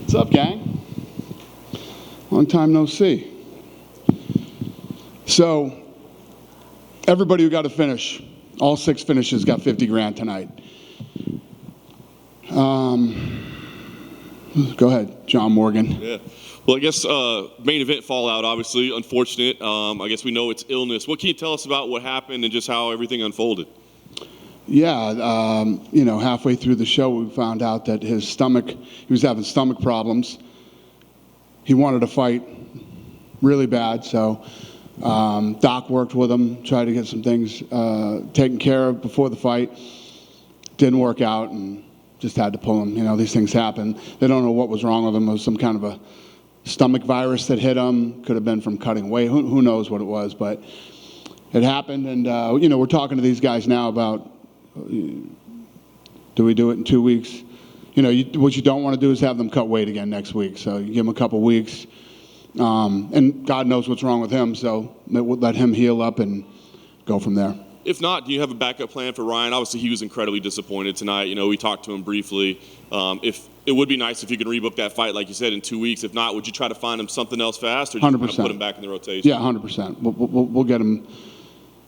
What's up, gang? Long time no see. So, everybody who got a finish, all 6 finishes got 50 grand tonight. Go ahead, John Morgan. Yeah. Well, I guess main event fallout, obviously, unfortunate. I guess we know it's illness. What can you tell us about what happened and just how everything unfolded? Yeah, halfway through the show, we found out that he was having stomach problems. He wanted to fight really bad, so Doc worked with him, tried to get some things taken care of before the fight. Didn't work out, and just had to pull him. These things happen. They don't know what was wrong with him. It was some kind of a stomach virus that hit him. Could have been from cutting weight. Who knows what it was, but it happened, and we're talking to these guys now about, do we do it in 2 weeks? What you don't want to do is have them cut weight again next week. So you give them a couple weeks, and God knows what's wrong with him. So we'll let him heal up and go from there. If not, do you have a backup plan for Ryan? Obviously, he was incredibly disappointed tonight. We talked to him briefly. If it would be nice if you could rebook that fight, like you said, in 2 weeks. If not, would you try to find him something else fast, or just 100%. kind of put him back in the rotation? Yeah, 100%. We'll get him.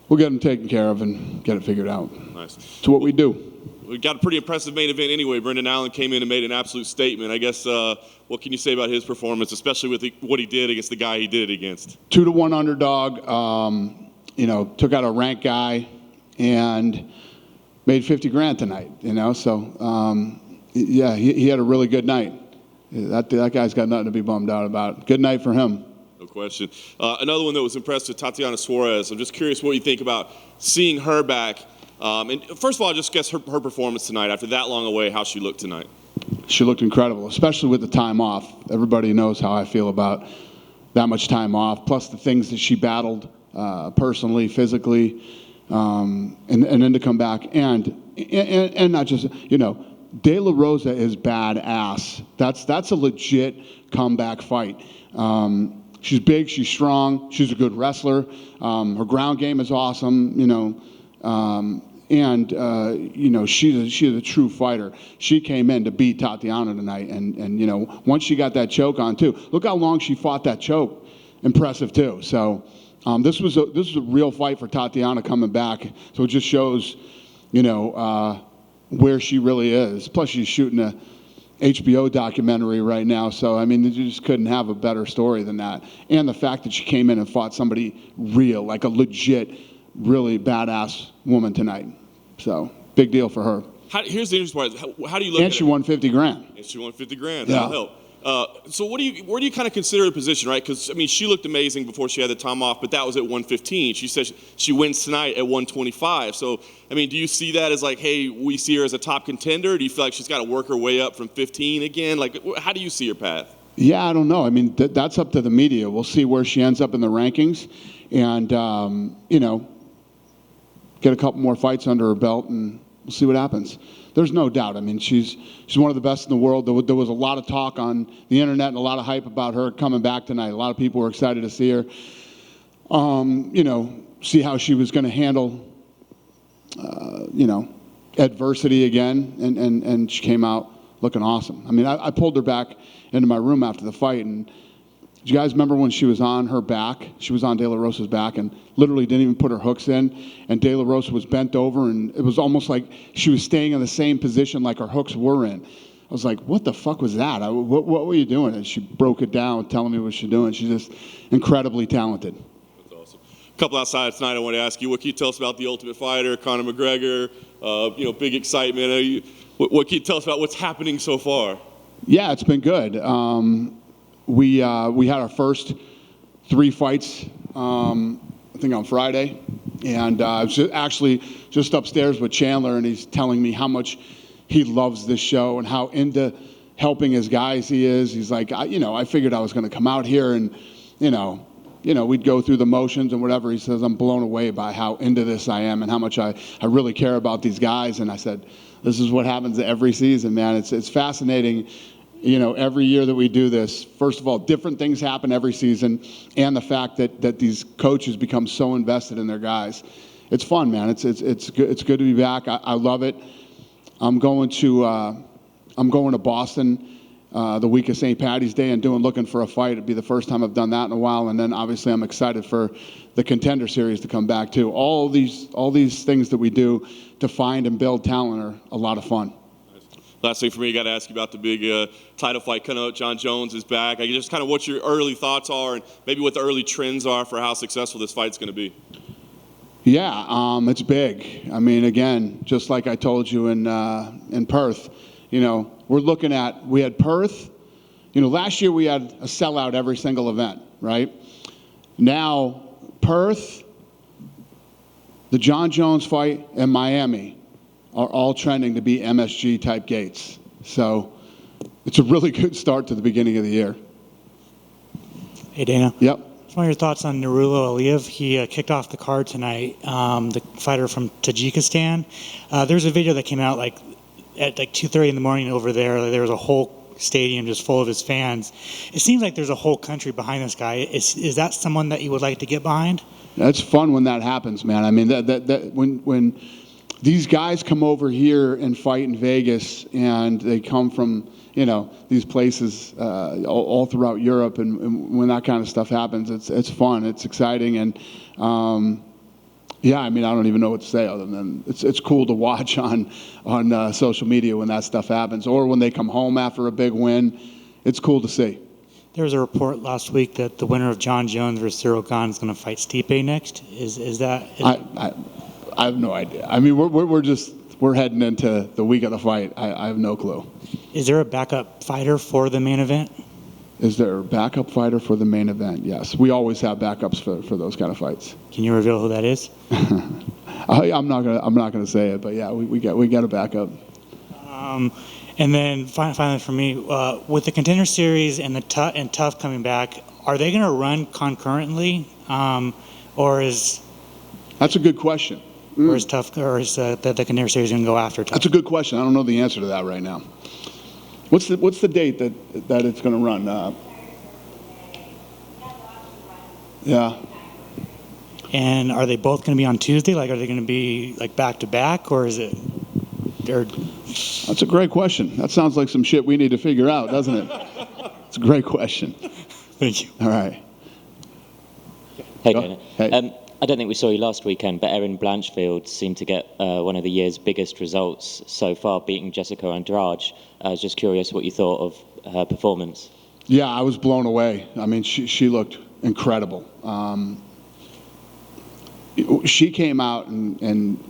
We'll get him taken care of and get it figured out. Nice. It's what we do. We got a pretty impressive main event anyway. Brendan Allen came in and made an absolute statement. I guess, what can you say about his performance, especially with what he did against the guy he did it against? 2-1 underdog. Took out a ranked guy and made 50 grand tonight. So yeah, he had a really good night. That guy's got nothing to be bummed out about. Good night for him. No question. Another one that was impressive, Tatiana Suarez. I'm just curious what you think about seeing her back. And first of all, just guess her performance tonight after that long away, how she looked tonight. She looked incredible, especially with the time off. Everybody knows how I feel about that much time off, plus the things that she battled personally, physically, and then to come back and not just, De La Rosa is badass. That's a legit comeback fight. She's big, she's strong, she's a good wrestler. Her ground game is awesome, she's a true fighter. She came in to beat Tatiana tonight, and once she got that choke on too, look how long she fought that choke. Impressive too. So this was a real fight for Tatiana coming back. So it just shows, where she really is. Plus she's shooting a HBO documentary right now, so you just couldn't have a better story than that. And the fact that she came in and fought somebody real, like a legit, really badass woman tonight. So big deal for her. Here's the interesting part. How do you look at it? And she won 50 grand. And she won 50 grand. Yeah. That'll help. So where do you kind of consider the position, right? Because she looked amazing before she had the time off, but that was at 115. She said she wins tonight at 125. So do you see that as like, hey, we see her as a top contender? Or do you feel like she's got to work her way up from 15 again? Like, how do you see her path? Yeah, I don't know. That's up to the media. We'll see where she ends up in the rankings, and get a couple more fights under her belt, and we'll see what happens. There's no doubt. She's one of the best in the world. There was a lot of talk on the internet and a lot of hype about her coming back tonight. A lot of people were excited to see her. See how she was going to handle, adversity again, and she came out looking awesome. I pulled her back into my room after the fight, and do you guys remember when she was on her back? She was on De La Rosa's back and literally didn't even put her hooks in, and De La Rosa was bent over, and it was almost like she was staying in the same position like her hooks were in. I was like, what the fuck was that? What were you doing? And she broke it down, telling me what she's doing. She's just incredibly talented. That's awesome. A couple outside tonight, I want to ask you, what can you tell us about the Ultimate Fighter, Conor McGregor? Big excitement. What can you tell us about what's happening so far? Yeah, it's been good. We had our first 3 fights, I think on Friday, and I was actually just upstairs with Chandler, and he's telling me how much he loves this show and how into helping his guys he is. He's like, I figured I was going to come out here and, we'd go through the motions and whatever. He says, I'm blown away by how into this I am and how much I really care about these guys. And I said, this is what happens every season, man. It's fascinating. Every year that we do this, first of all, different things happen every season, and the fact that these coaches become so invested in their guys. It's fun, man. It's good to be back. I love it. I'm going to Boston the week of St. Patty's Day and looking for a fight. It'd be the first time I've done that in a while. And then obviously I'm excited for the Contender Series to come back too. All these things that we do to find and build talent are a lot of fun. Last thing for me, I got to ask you about the big title fight coming up. Jon Jones is back. I just kind of what your early thoughts are and maybe what the early trends are for how successful this fight's going to be. Yeah, it's big. I mean, again, just like I told you in Perth, we had Perth. Last year we had a sellout every single event, right? Now, Perth, the Jon Jones fight, and Miami are all trending to be MSG-type gates. So it's a really good start to the beginning of the year. Hey, Dana. Yep. Just want your thoughts on Nurullo Aliyev. He kicked off the card tonight, the fighter from Tajikistan. There's a video that came out at 2:30 in the morning over there. There was a whole stadium just full of his fans. It seems like there's a whole country behind this guy. Is that someone that you would like to get behind? That's fun when that happens, man. I mean, when these guys come over here and fight in Vegas, and they come from these places all throughout Europe, and when that kind of stuff happens, it's fun, it's exciting, and yeah, I mean, I don't even know what to say other than it's cool to watch on social media when that stuff happens, or when they come home after a big win. It's cool to see. There was a report last week that the winner of Jon Jones versus Cyril Gane is going to fight Stipe next. I have no idea. I mean, we're heading into the week of the fight. I have no clue. Is there a backup fighter for the main event? Is there a backup fighter for the main event? Yes. We always have backups for those kind of fights. Can you reveal who that is? I'm not gonna say it, but yeah, we got a backup. And then finally for me, with the Contender Series and Tough coming back, are they going to run concurrently, or is? That's a good question. Or is Tough, or is the Contender Series going to go after Tough? That's a good question. I don't know the answer to that right now. What's the date that it's going to run? Yeah. And are they both going to be on Tuesday? Are they going to be back to back, or is it? That's a great question. That sounds like some shit we need to figure out, doesn't it? It's a great question. Thank you. All right. Hey, Dana. Hey. I don't think we saw you last weekend, but Erin Blanchfield seemed to get one of the year's biggest results so far, beating Jessica Andrade. I was just curious what you thought of her performance. Yeah, I was blown away. I mean, she looked incredible. She came out and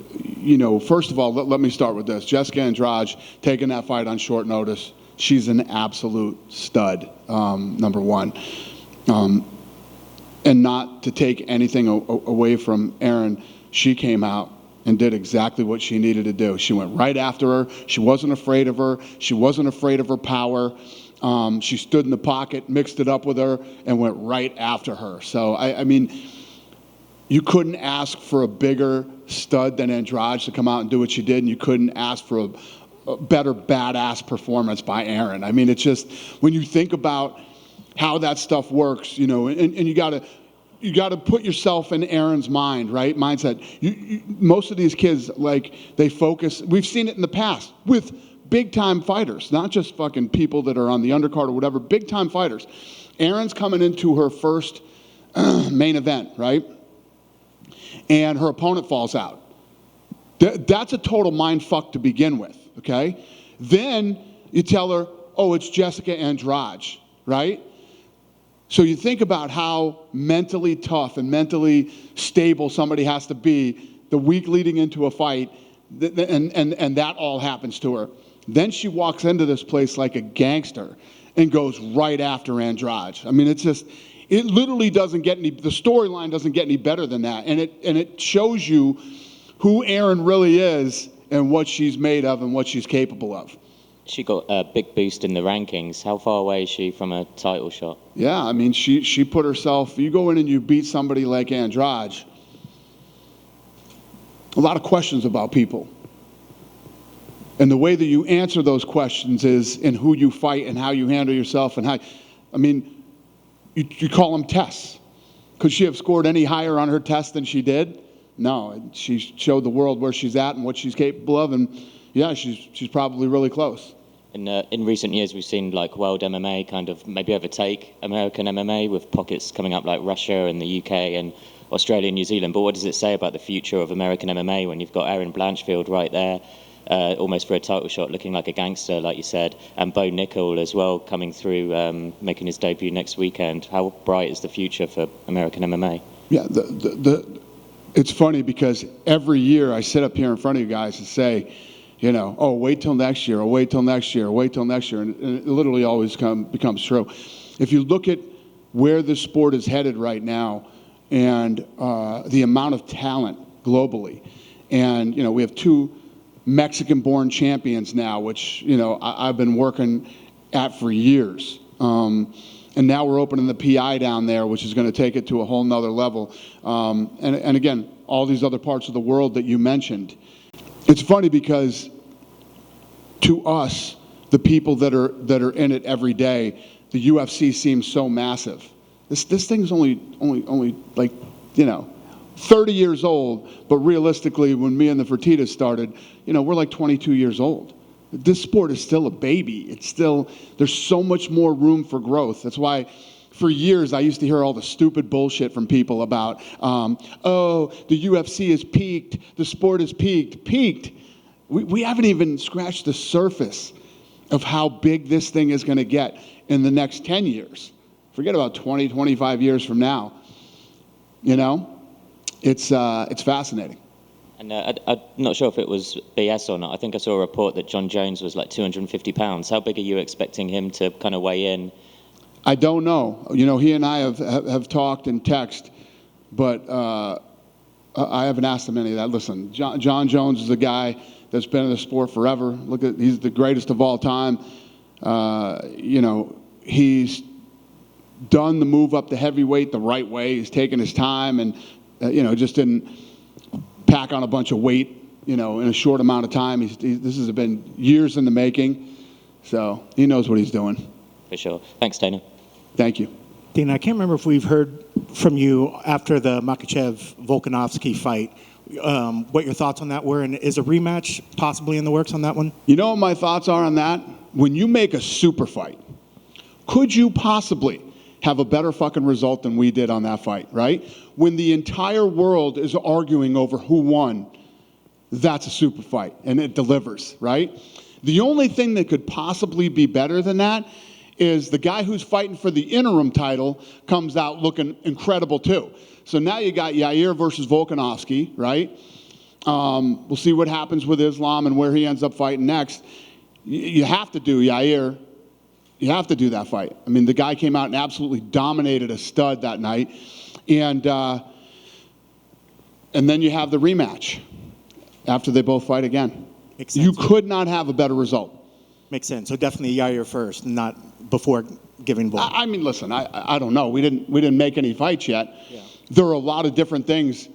first of all, let me start with this. Jessica Andrade taking that fight on short notice. She's an absolute stud, number one. And not to take anything away from Erin, she came out and did exactly what she needed to do. She went right after her. She wasn't afraid of her. She wasn't afraid of her power. She stood in the pocket, mixed it up with her, and went right after her. So, I mean, you couldn't ask for a bigger stud than Andrade to come out and do what she did, and you couldn't ask for a better badass performance by Erin. I mean, it's just, when you think about how that stuff works, and you gotta put yourself in Erin's mind, right? Mindset. Most of these kids, they focus. We've seen it in the past with big time fighters, not just fucking people that are on the undercard or whatever. Big time fighters. Erin's coming into her first main event, right? And her opponent falls out. That's a total mind fuck to begin with. Okay. Then you tell her, oh, it's Jessica Andrade, right? So you think about how mentally tough and mentally stable somebody has to be the week leading into a fight, and that all happens to her. Then she walks into this place like a gangster and goes right after Andrade. I mean, it literally doesn't get the storyline doesn't get any better than that. And it shows you who Erin really is and what she's made of and what she's capable of. She got a big boost in the rankings. How far away is she from a title shot? Yeah, I mean, she put herself, you go in and you beat somebody like Andrade, a lot of questions about people. And the way that you answer those questions is in who you fight and how you handle yourself and how, I mean, you call them tests. Could she have scored any higher on her test than she did? No, she showed the world where she's at and what she's capable of, and yeah, she's probably really close. In recent years, we've seen like world MMA kind of maybe overtake American MMA with pockets coming up like Russia and the UK and Australia and New Zealand. But what does it say about the future of American MMA when you've got Aaron Blanchfield right there, almost for a title shot, looking like a gangster, like you said, and Bo Nickel as well coming through, making his debut next weekend? How bright is the future for American MMA? Yeah, it's funny because every year I sit up here in front of you guys and say, you know, oh, wait till next year, or wait till next year, or wait till next year, and it literally always becomes true. If you look at where the sport is headed right now and the amount of talent globally, and, you know, we have 2 Mexican-born champions now, which, you know, I've been working at for years. And now we're opening the PI down there, which is going to take it to a whole nother level. And again, all these other parts of the world that you mentioned. It's funny because to us, the people that are in it every day, the UFC seems so massive. This thing's only like, you know, 30 years old, but realistically, when me and the Fertittas started, you know, we're like 22 years old. This sport is still a baby. It's still, there's so much more room for growth. That's why for years I used to hear all the stupid bullshit from people about, oh, the UFC has peaked, the sport has peaked. Peaked? We haven't even scratched the surface of how big this thing is going to get in the next 10 years. Forget about 20, 25 years from now. You know? It's fascinating. And I'm not sure if it was BS or not. I think I saw a report that Jon Jones was like 250 pounds. How big are you expecting him to kind of weigh in? I don't know. You know, he and I have talked and text, but I haven't asked him any of that. Listen, Jon Jones is a guy that's been in the sport forever. He's the greatest of all time. You know, he's done the move up to heavyweight the right way. He's taken his time and, you know, just didn't pack on a bunch of weight, you know, in a short amount of time. This has been years in the making, so he knows what he's doing. For sure. Thanks, Dana. Thank you. Dana, I can't remember if we've heard from you after the Makhachev-Volkanovski fight, what your thoughts on that were, and is a rematch possibly in the works on that one? You know what my thoughts are on that? When you make a super fight, could you possibly have a better fucking result than we did on that fight, right? When the entire world is arguing over who won, that's a super fight, and it delivers, right? The only thing that could possibly be better than that is the guy who's fighting for the interim title comes out looking incredible too. So now you got Yair versus Volkanovski, right? We'll see what happens with Islam and where he ends up fighting next. You have to do Yair. You have to do that fight. I mean, the guy came out and absolutely dominated a stud that night. And then you have the rematch after they both fight again. Makes sense. You could not have a better result. Makes sense. So definitely Yair first, not before giving Volk. I mean, listen, I don't know. We didn't make any fights yet. Yeah. There are a lot of different things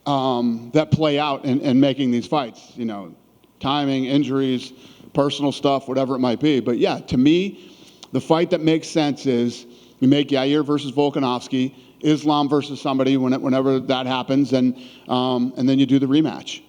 that play out in making these fights. You know, timing, injuries, personal stuff, whatever it might be. But yeah, to me, the fight that makes sense is you make Yair versus Volkanovski, Islam versus somebody whenever that happens, and then you do the rematch.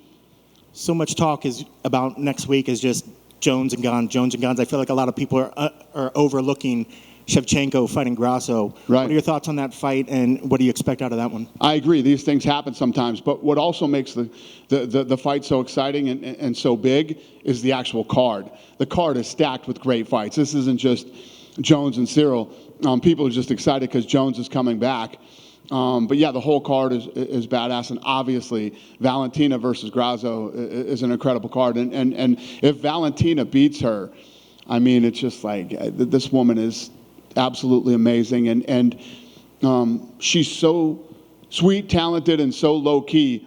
So much talk is about next week is just Jones and Guns. I feel like a lot of people are overlooking Shevchenko fighting Grasso. Right. What are your thoughts on that fight, and what do you expect out of that one? I agree. These things happen sometimes. But what also makes the fight so exciting and so big is the actual card. The card is stacked with great fights. This isn't just Jones and Cyril. People are just excited because Jones is coming back. But yeah, the whole card is badass, and obviously Valentina versus Grasso is an incredible card. And if Valentina beats her, I mean, it's just like this woman is absolutely amazing, and she's so sweet, talented, and so low key.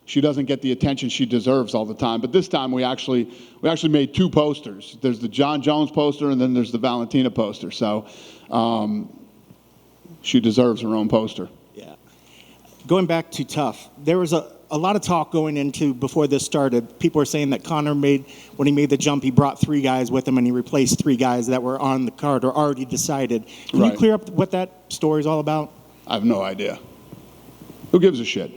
She doesn't get the attention she deserves all the time. But this time we actually made 2 posters. There's the Jon Jones poster, and then there's the Valentina poster. So she deserves her own poster. Yeah. Going back to Tough, there was a lot of talk going into before this started. People were saying that Conor when he made the jump, he brought 3 guys with him, and he replaced 3 guys that were on the card or already decided. Can you clear up what that story's all about? I have no idea. Who gives a shit?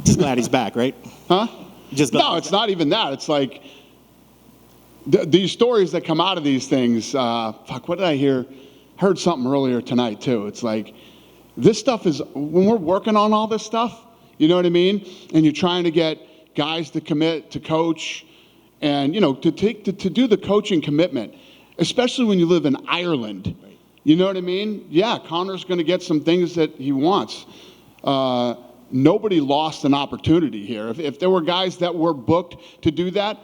Just glad he's back, right? Huh? Just glad No, it's not even that. It's like these stories that come out of these things, fuck, what did I hear? Heard something earlier tonight too. It's like, this stuff is, when we're working on all this stuff, you know what I mean? And you're trying to get guys to commit to coach and, you know, to do the coaching commitment, especially when you live in Ireland. You know what I mean? Yeah, Conor's going to get some things that he wants. Nobody lost an opportunity here. If there were guys that were booked to do that,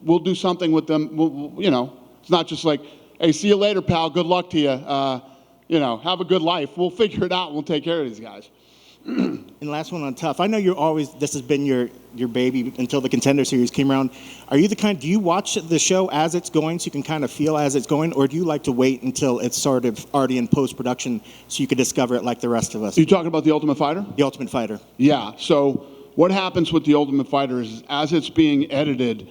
we'll do something with them. You know, it's not just like, hey, see you later, pal. Good luck to you. You know, have a good life. We'll figure it out. We'll take care of these guys. And last one on Tough. I know you're always, this has been your baby until the Contender Series came around. Are you the kind, do you watch the show as it's going so you can kind of feel as it's going, or do you like to wait until it's sort of already in post-production so you can discover it like the rest of us? You talking about The Ultimate Fighter? The Ultimate Fighter. Yeah. So what happens with The Ultimate Fighter is as it's being edited,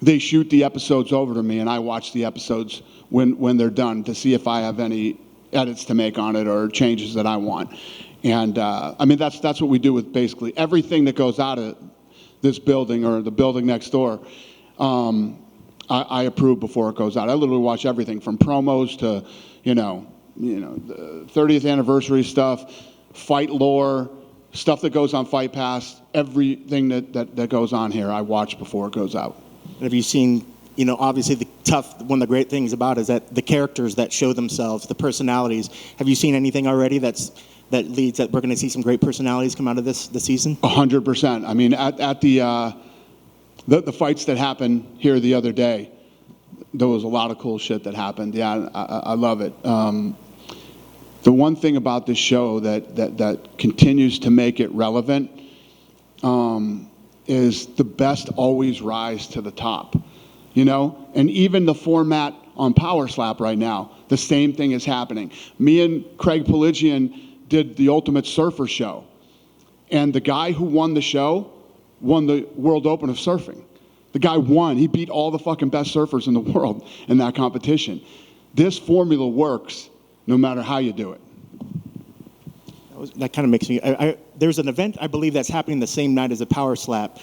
they shoot the episodes over to me, and I watch the episodes when they're done to see if I have any edits to make on it or changes that I want. And I mean, that's what we do with basically everything that goes out of this building or the building next door. I approve before it goes out. I literally watch everything from promos to, you know, the 30th anniversary stuff, fight lore, stuff that goes on Fight Pass, everything that goes on here, I watch before it goes out. Have you seen, you know, obviously the Tough, one of the great things about it is that the characters that show themselves, the personalities. Have you seen anything already that leads that we're going to see some great personalities come out of this season? 100%. I mean, at the fights that happened here the other day, there was a lot of cool shit that happened. Yeah, I love it. The one thing about this show that continues to make it relevant is the best always rise to the top, you know? And even the format on Power Slap right now, the same thing is happening. Me and Craig Pelagian did the Ultimate Surfer show, and the guy who won the show won the World Open of Surfing. The guy won. He beat all the fucking best surfers in the world in that competition. This formula works no matter how you do it. That kind of makes me, there's an event, I believe, that's happening the same night as a Power Slap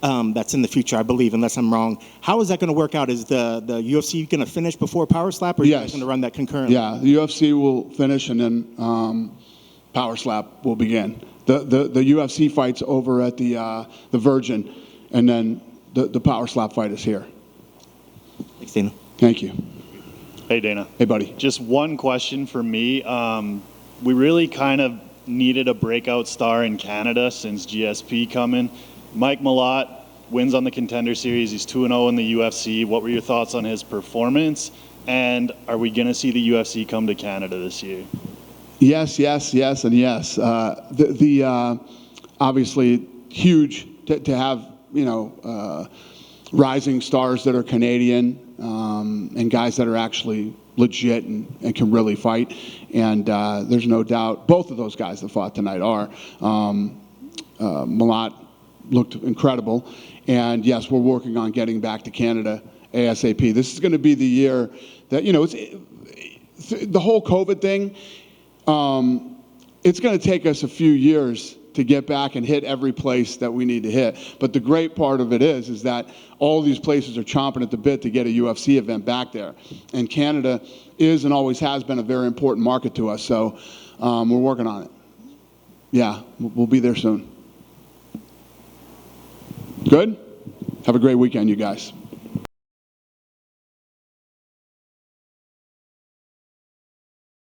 that's in the future, I believe, unless I'm wrong. How is that going to work out? Is the UFC going to finish before Power Slap, or are you guys going to run that concurrently? Yeah, the UFC will finish, and then Power Slap will begin. The UFC fight's over at the Virgin, and then the Power Slap fight is here. Thanks, Dana. Thank you. Hey, Dana. Hey, buddy. Just one question for me. We really kind of needed a breakout star in Canada since GSP coming. Mike Malott wins on the Contender Series. He's 2-0 in the UFC. What were your thoughts on his performance? And are we going to see the UFC come to Canada this year? Yes, and yes. Obviously huge to have, you know, rising stars that are Canadian and guys that are actually legit and can really fight. And there's no doubt both of those guys that fought tonight are. Malott looked incredible. And yes, we're working on getting back to Canada ASAP. This is going to be the year that, you know, the whole COVID thing, it's going to take us a few years to get back and hit every place that we need to hit. But the great part of it is that all these places are chomping at the bit to get a UFC event back there. And Canada is and always has been a very important market to us. So we're working on it. Yeah, we'll be there soon. Good? Have a great weekend, you guys.